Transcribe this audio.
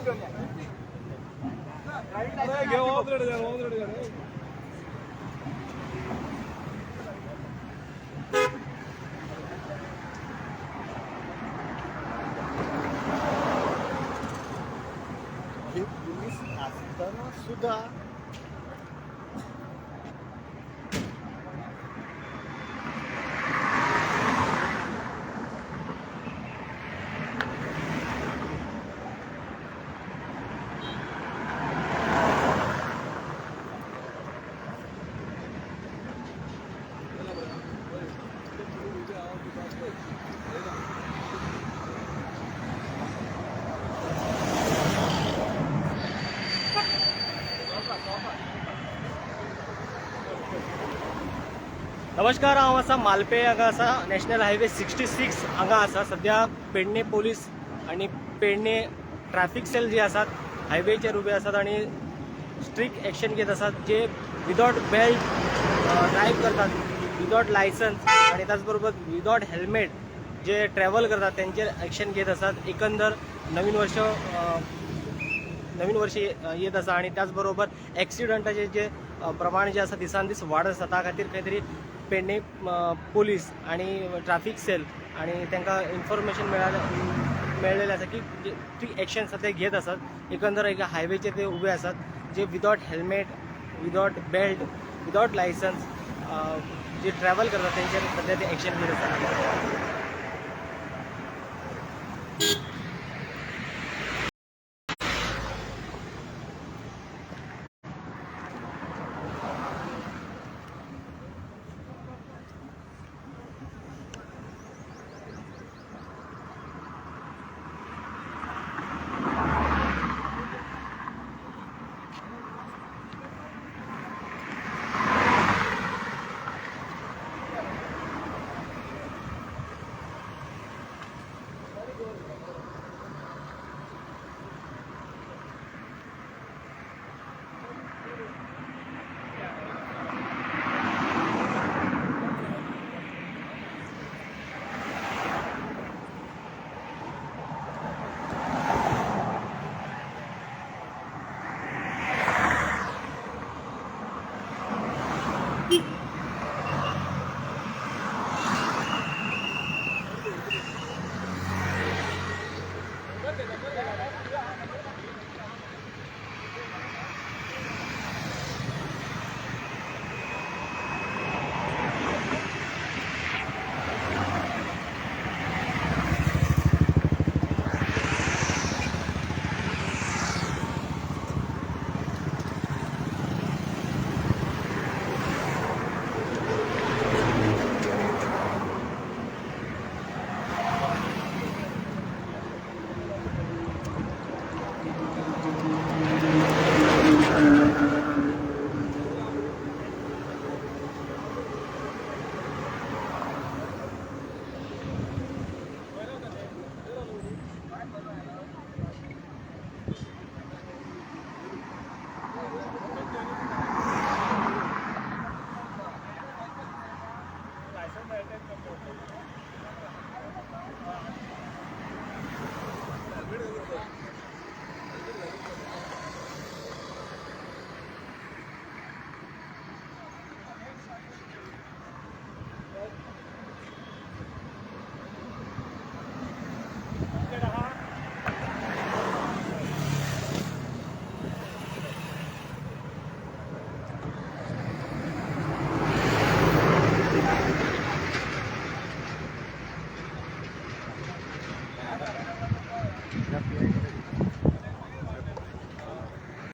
Police असताना सुद्धा नमस्कार, हांव आसा मालपे हांगा आसा नॅशनल हायवे 66 हांगा आसा. सद्या पेडणे पोलीस आणि पेडणे ट्रॅफिक सेल जे आसात हायवेचेर उबे आसात आणि स्ट्रिक्ट एक्शन घेत आसात. जे विदाउट बेल्ट ड्रायव्ह करतात, विदाउट लायसन्स आणि त्याचबरोबर विदाउट हेल्मेट जे ट्रॅव्हल करतात त्यांचेर एक्शन घेत आसात. एकंदर नवीन वर्ष येत आसा आणि त्याचबरोबर ॲक्सिडंटाचे जे प्रमाण जे आसा दिसान दीस वाडत आसा. त्या खातीर खंय तरी पेडणे पोलीस आणि ट्रॅफिक सेल आणि तांकां इन्फॉर्मेशन मेळलेलें आसा की ती एक्शन सध्या घेत आसात. एकंदर एका हायवेचेर ते उबे आसात जे without helmet, without belt, without licence जे ट्रॅव्हल करतात त्यांचेर सध्या ते एक्शन घेत आसात.